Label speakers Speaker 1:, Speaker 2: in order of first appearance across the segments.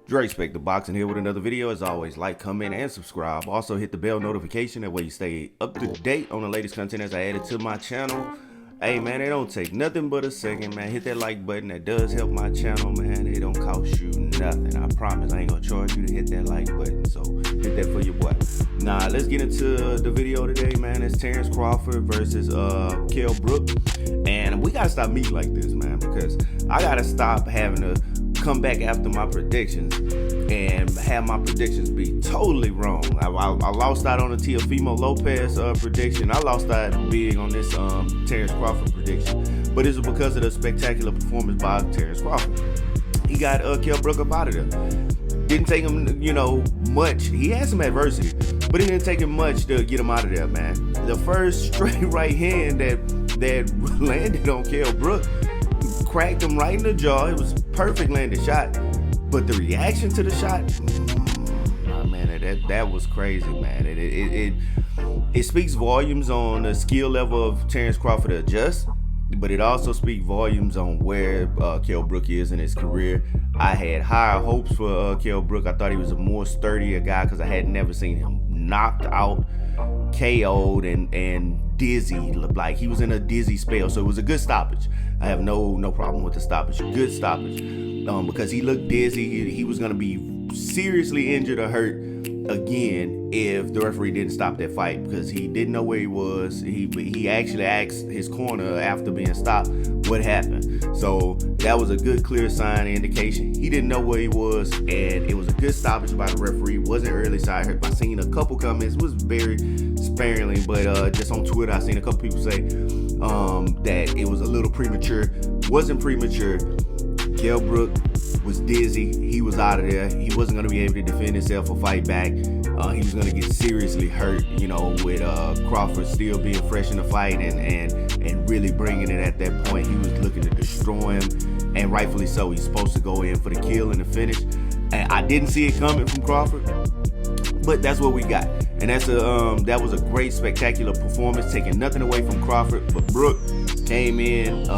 Speaker 1: Dre Spec the Boxing here with another video. As always, like, comment, and subscribe. Also hit the bell notification, that way you stay up to date on the latest content as I add it to my channel. Hey man, it don't take nothing but a second, man. Hit that like button, that does help my channel, man. It don't cost you nothing. I promise I ain't gonna charge you to hit that like button, so hit that for your boy. Nah, let's get into the video today, man. It's Terence Crawford versus Kell Brook. And we gotta stop meeting like this, man, because I gotta stop having to come back after my predictions and have my predictions be totally wrong. I lost out on the Teofimo Lopez prediction. I lost out big on this Terence Crawford prediction, but it's because of the spectacular performance by Terence Crawford. He got Kell Brook up out of there. Didn't take him, much. He had some adversity, but it didn't take him much to get him out of there, man. The first straight right hand that landed on Kell Brook cracked him right in the jaw. It was a perfect landed shot, but the reaction to the shot, that was crazy, man. It speaks volumes on the skill level of Terence Crawford to adjust, but it also speaks volumes on where Kell Brook is in his career. I had higher hopes for Kell Brook. I thought he was a more sturdier guy because I had never seen him knocked out, KO'd, and dizzy. Like he was in a dizzy spell, so it was a good stoppage. I have no problem with the stoppage. Good stoppage, because he looked dizzy. He was gonna be seriously injured or hurt again if the referee didn't stop that fight, because he didn't know where he was. He actually asked his corner after being stopped what happened. So that was a good, clear sign, indication he didn't know where he was, and it was a good stoppage by the referee. Wasn't early side hurt. I seen a couple comments, was very sparingly, but just on Twitter I seen a couple people say that it was a little premature. Wasn't premature. Kell Brook was dizzy. He was out of there. He wasn't going to be able to defend himself or fight back. He was going to get seriously hurt, with Crawford still being fresh in the fight and really bringing it at that point. He was looking to destroy him, and rightfully so. He's supposed to go in for the kill and the finish. And I didn't see it coming from Crawford, but that's what we got. And that was a great, spectacular performance, taking nothing away from Crawford. But Brook came in,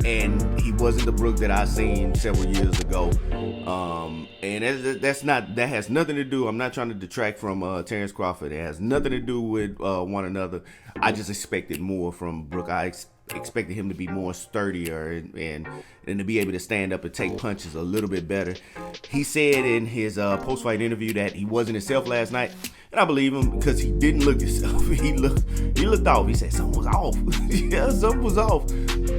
Speaker 1: and he wasn't the Brook that I seen several years ago. And that has nothing to do. I'm not trying to detract from Terence Crawford. It has nothing to do with one another. I just expected more from Brook. I expected him to be more sturdier and to be able to stand up and take punches a little bit better. He said in his post-fight interview that he wasn't himself last night, and I believe him, because he didn't look himself. He looked off. He said something was off. Yeah, something was off.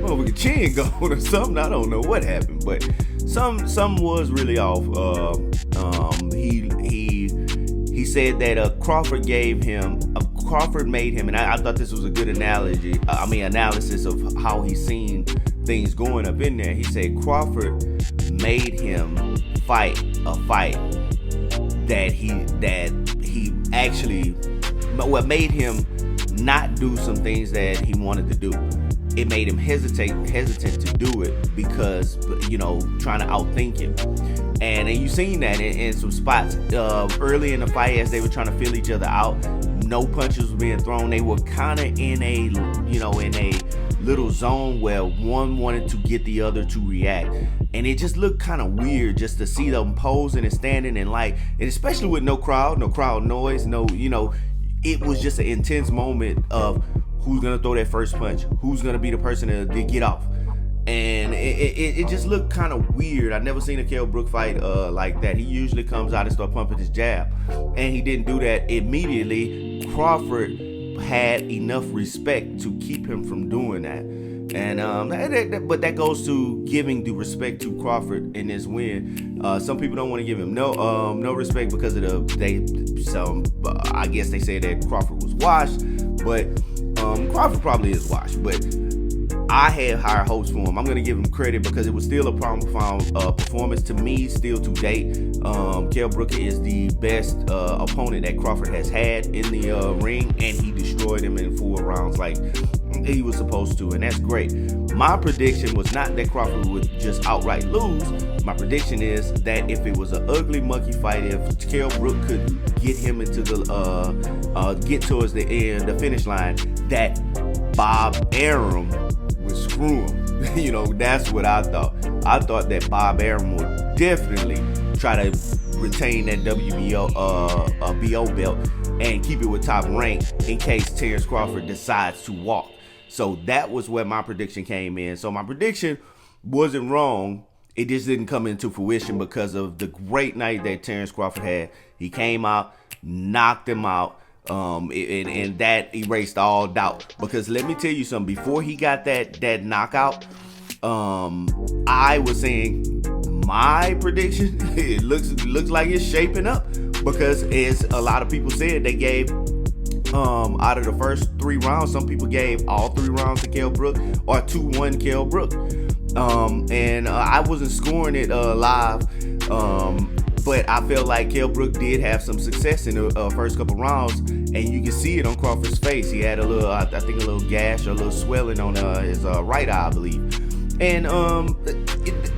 Speaker 1: Well, with a chin going or something. I don't know what happened, but something was really off. He said that Crawford made him, and I thought this was a good analysis of how he's seen things going up in there. He said Crawford made him fight a fight that he actually, what made him not do some things that he wanted to do. It made him hesitant to do it because, trying to outthink him. And you seen that in some spots early in the fight as they were trying to feel each other out. No punches were being thrown. They were kind of in a little zone where one wanted to get the other to react. And it just looked kind of weird just to see them posing and standing and and especially with no crowd noise, it was just an intense moment of who's gonna throw that first punch, who's gonna be the person to get off. And it just looked kind of weird. I've never seen a Kell Brook fight like that. He usually comes out and start pumping his jab, and he didn't do that immediately. Crawford had enough respect to keep him from doing that. And but that goes to giving the respect to Crawford in this win. Some people don't want to give him no respect because of I guess they say that Crawford was washed, but Crawford probably is washed. But I had higher hopes for him. I'm going to give him credit because it was still a profound performance to me, still to date. Kell Brook is the best opponent that Crawford has had in the ring, and he destroyed him in 4 rounds like he was supposed to, and that's great. My prediction was not that Crawford would just outright lose. My prediction is that if it was an ugly monkey fight, if Kell Brook could get him into get towards the end, the finish line, that Bob Arum would screw him. That's what I thought. I thought that Bob Arum would definitely try to retain that WBO BO belt and keep it with Top Rank in case Terence Crawford decides to walk. So that was where my prediction came in. So my prediction wasn't wrong. It just didn't come into fruition because of the great night that Terence Crawford had. He came out, knocked him out, and that erased all doubt. Because let me tell you something. Before he got that knockout, I was saying my prediction, it looks like it's shaping up, because as a lot of people said, they gave out of the first 3 rounds, some people gave all 3 rounds to Kell Brook, or 2-1 Kell Brook. And I wasn't scoring it live, but I felt like Kell Brook did have some success in the first couple rounds, and you can see it on Crawford's face. He had a little, I think, a little gash or a little swelling on his right eye, I believe. And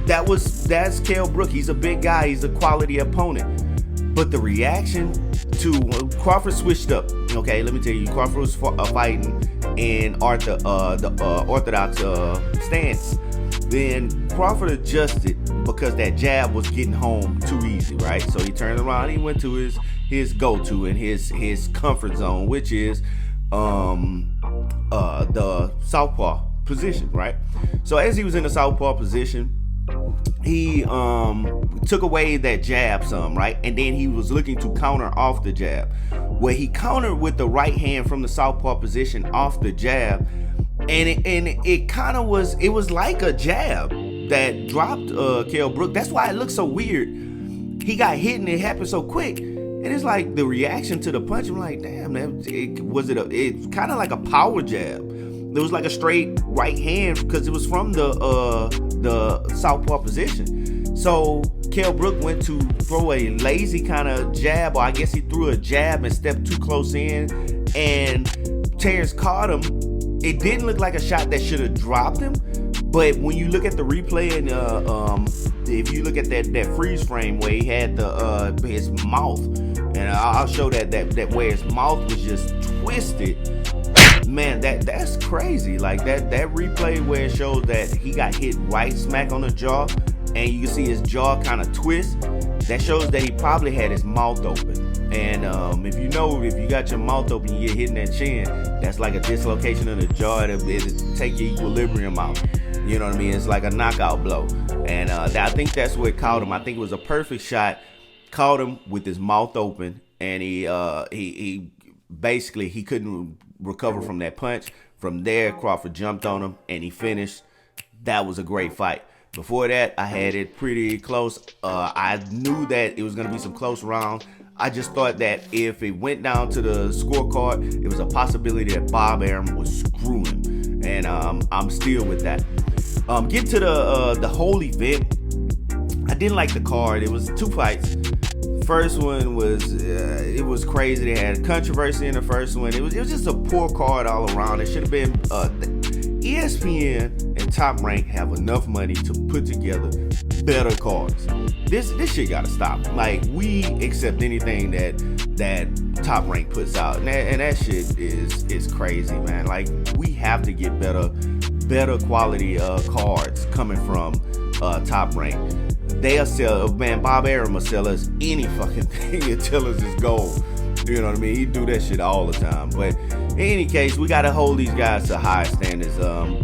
Speaker 1: that's Kell Brook. He's a big guy. He's a quality opponent. But the reaction to Crawford switched up. Okay, let me tell you, Crawford was fighting in the orthodox stance. Then Crawford adjusted because that jab was getting home too easy, right? So he turned around, he went to his go-to and his comfort zone, which is the southpaw position, right? So as he was in the southpaw position, he took away that jab some, right? And then he was looking to counter off the jab, where he countered with the right hand from the southpaw position off the jab, and it kind of was, it was like a jab that dropped Kell Brook. That's why it looked so weird. He got hit and it happened so quick, and it's like the reaction to the punch, I'm like, damn, man, it's kind of like a power jab. It was like a straight right hand because it was from the southpaw position. So Kell Brook went to throw a lazy kind of jab, or I guess he threw a jab and stepped too close in, and Terence caught him. It didn't look like a shot that should have dropped him, but when you look at the replay and if you look at that freeze frame where he had his mouth, and I'll show that where his mouth was just twisted. Man, that's crazy. Like that replay where it shows that he got hit right smack on the jaw, and you can see his jaw kind of twist. That shows that he probably had his mouth open. And if you got your mouth open, you're hitting that chin, that's like a dislocation of the jaw. It'll take your equilibrium out. You know what I mean? It's like a knockout blow. And I think that's what caught him. I think it was a perfect shot. Caught him with his mouth open, and he basically he couldn't recover from that punch. From there, Crawford jumped on him and he finished. That was a great fight. Before that, I had it pretty close. I knew that it was going to be some close rounds. I just thought that if it went down to the scorecard, it was a possibility that Bob Arum would screw him. And I'm still with that. Get to the whole event. I didn't like the card. It was 2 fights. First one was it was crazy. They had controversy in the first one. It was just a poor card all around. It should have been ESPN and Top Rank have enough money to put together better cards. This shit gotta stop. Like, we accept anything that Top Rank puts out, and that shit is crazy, man. Like, we have to get better quality cards coming from Top Rank. They'll sell, man, Bob Arum will sell us any fucking thing until it's his gold. You know what I mean? He do that shit all the time. But in any case, we got to hold these guys to higher standards.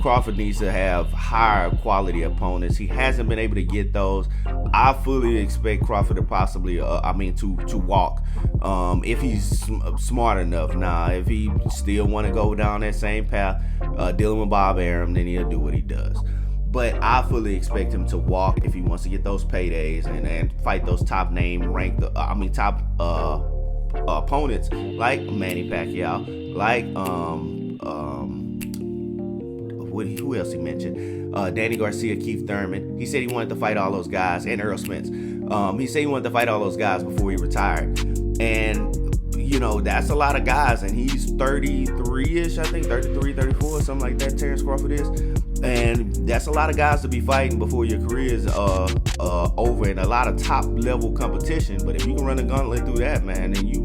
Speaker 1: Crawford needs to have higher quality opponents. He hasn't been able to get those. I fully expect Crawford to possibly, to walk if he's smart enough. Now, if he still want to go down that same path, dealing with Bob Arum, then he'll do what he does. But I fully expect him to walk if he wants to get those paydays and fight those top opponents like Manny Pacquiao, like who else he mentioned? Danny Garcia, Keith Thurman. He said he wanted to fight all those guys, and Earl Spence. He said he wanted to fight all those guys before he retired, and that's a lot of guys, and he's 33-ish, I think 33, 34, something like that. Terence Crawford is. And that's a lot of guys to be fighting before your career is over, and a lot of top level competition. But if you can run a gauntlet through that, man, then you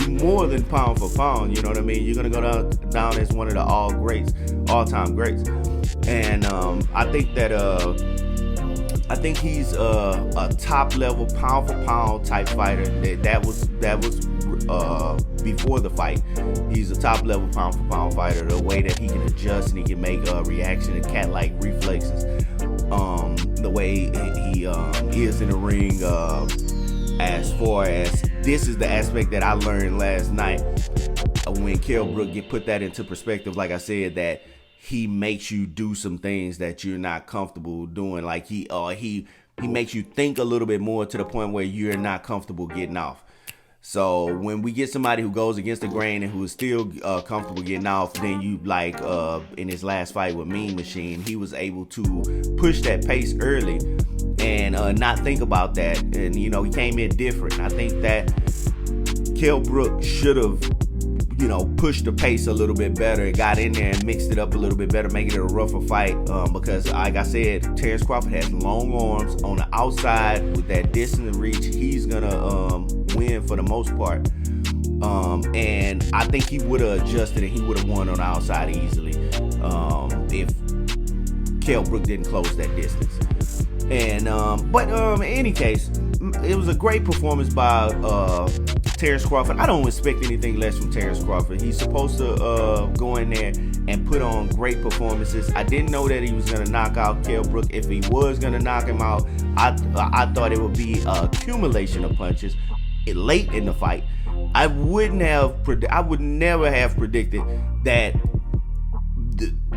Speaker 1: more than pound for pound. You know what I mean? You're gonna go down as one of the all time greats. And I think that I think he's a top level pound for pound type fighter. That was before the fight. He's a top level pound for pound fighter. The way that he can adjust and he can make a reaction and cat like reflexes. The way he is in the ring. As far as this is the aspect that I learned last night when Kell Brook put that into perspective. Like I said, that he makes you do some things that you're not comfortable doing. Like he makes you think a little bit more to the point where you're not comfortable getting off. So when we get somebody who goes against the grain and who is still comfortable getting off, then you like in his last fight with Mean Machine, he was able to push that pace early and not think about that. And he came in different. I think that Kell Brook should have pushed the pace a little bit better and got in there and mixed it up a little bit better, making it a rougher fight. Because like I said, Terence Crawford has long arms on the outside with that distance reach. He's gonna win for the most part. And I think he would have adjusted and he would have won on the outside easily if Kell Brook didn't close that distance. And but in any case, it was a great performance by Terence Crawford. I don't expect anything less from Terence Crawford. He's supposed to go in there and put on great performances. I didn't know that he was going to knock out Kell Brook. If he was going to knock him out, I thought it would be a accumulation of punches late in the fight. I would never have predicted that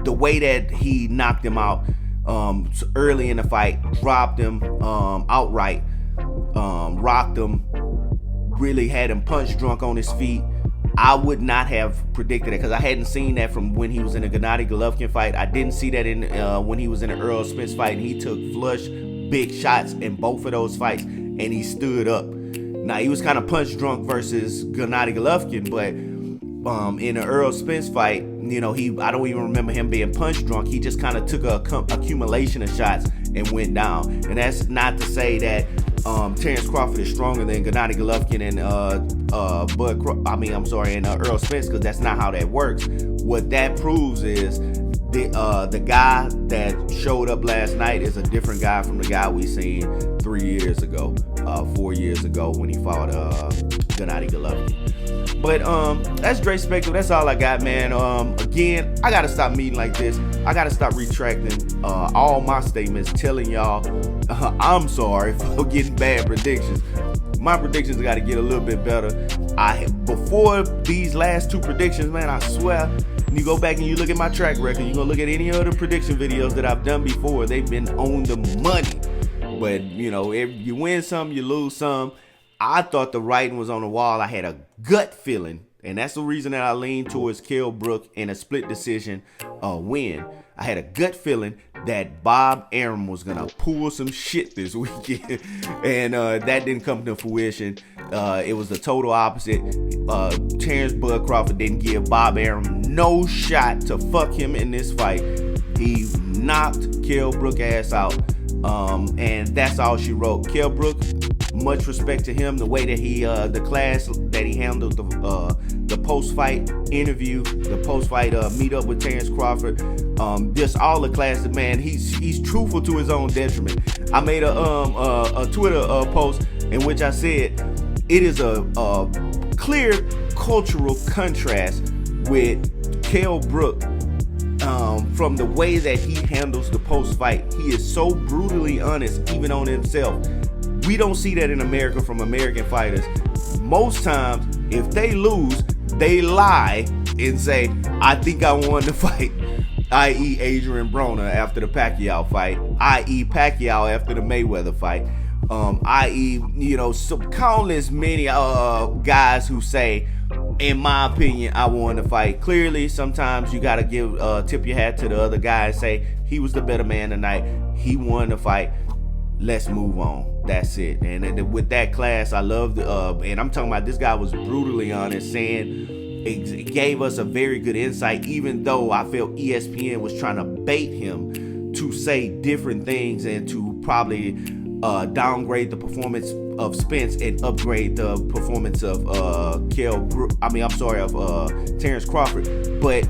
Speaker 1: the way that he knocked him out early in the fight, dropped him outright, rocked him, really had him punch drunk on his feet. I would not have predicted it because I hadn't seen that from when he was in the Gennady Golovkin fight. I didn't see that in when he was in the Errol Spence fight. He took flush big shots in both of those fights and he stood up. Now he was kind of punch drunk versus Gennady Golovkin, but in the Errol Spence fight, I don't even remember him being punch drunk. He just kind of took a accumulation of shots and went down. And that's not to say that Terence Crawford is stronger than Gennady Golovkin and Errol Spence, because that's not how that works. What that proves is the guy that showed up last night is a different guy from the guy we seen 4 years ago when he fought Gennady Golovkin. But that's Dre Spector. That's all I got, man. Again, I gotta stop meeting like this. I gotta stop retracting all my statements, telling y'all I'm sorry for getting bad predictions. My predictions got to get a little bit better. Before these last two predictions, man, I swear, when you go back and you look at my track record, you're gonna look at any other prediction videos that I've done before. They've been on the money. But if you win some, you lose some. I thought the writing was on the wall. I had a gut feeling, and that's the reason that I leaned towards Kell Brook in a split decision win. I had a gut feeling that Bob Arum was gonna pull some shit this weekend, and that didn't come to fruition. It was the total opposite. Terence Bud Crawford didn't give Bob Arum no shot to fuck him in this fight. He knocked Kell Brook ass out, and that's all she wrote. Kell Brook, much respect to him, the way that he the class that he handled the post-fight interview, the post-fight meet up with Terence Crawford, just all the class. Man, he's truthful to his own detriment. I made a Twitter post in which I said it is a clear cultural contrast with Kell Brook from the way that he handles the post-fight. He is so brutally honest, even on himself. We don't see that in America from American fighters. Most times, if they lose, they lie and say, I think I won the fight. I.e. Adrian Broner after the Pacquiao fight. I.e. Pacquiao after the Mayweather fight. I.e. countless many guys who say, in my opinion, I won the fight. Clearly, sometimes you got to tip your hat to the other guy and say, he was the better man tonight. He won the fight. Let's move on. That's it. And with that class, I loved and I'm talking about this guy was brutally honest, saying it gave us a very good insight, even though I felt ESPN was trying to bait him to say different things and to probably downgrade the performance of Spence and upgrade the performance of Terence Crawford. But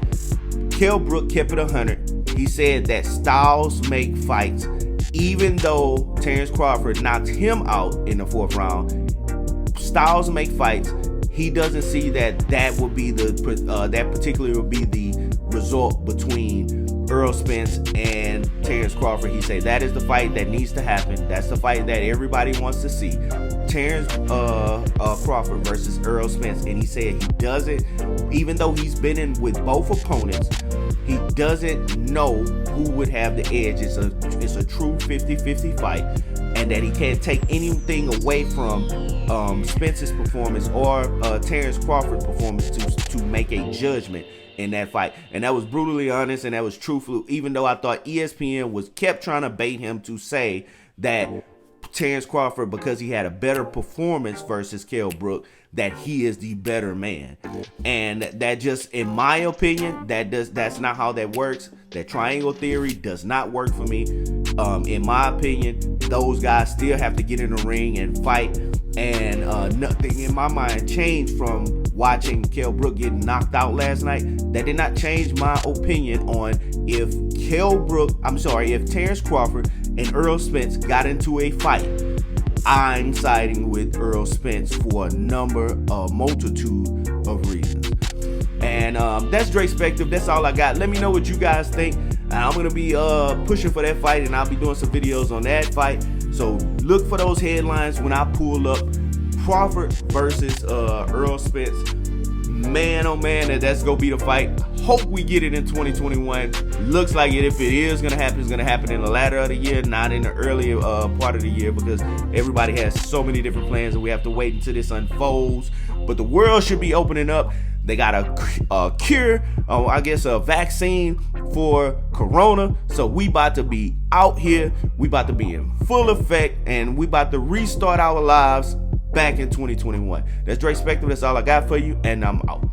Speaker 1: Kell Brook kept it 100. He said that styles make fights. Even though Terence Crawford knocked him out in the 4th round, styles make fights. He doesn't see that would be that particularly would be the result between Errol Spence and Terence Crawford. He said that is the fight that needs to happen. That's the fight that everybody wants to see. Terence Crawford versus Errol Spence. And he said he doesn't, even though he's been in with both opponents, he doesn't know who would have the edge. It's a true 50-50 fight, and that he can't take anything away from Spence's performance or Terence Crawford's performance to make a judgment in that fight. And that was brutally honest, and that was truthful, even though I thought ESPN kept trying to bait him to say that Terence Crawford, because he had a better performance versus Kell Brook, that he is the better man. And that just, in my opinion, that's not how that works. That triangle theory does not work for me. In my opinion, those guys still have to get in the ring and fight. And nothing in my mind changed from watching Kell Brook get knocked out last night. That did not change my opinion on if Terence Crawford and Errol Spence got into a fight. I'm siding with Errol Spence for a multitude of reasons. And that's Dre Spective. That's all I got. Let me know what you guys think. And I'm going to be pushing for that fight, and I'll be doing some videos on that fight. So look for those headlines when I pull up Crawford versus Errol Spence. Man, oh man, that's going to be the fight. Hope we get it in 2021. Looks like it. If it is going to happen, it's going to happen in the latter of the year, not in the earlier part of the year, because everybody has so many different plans and we have to wait until this unfolds. But the world should be opening up. They got a cure, a vaccine for Corona. So we about to be out here. We about to be in full effect, and we about to restart our lives back in 2021. That's Dre Spective. That's all I got for you, and I'm out.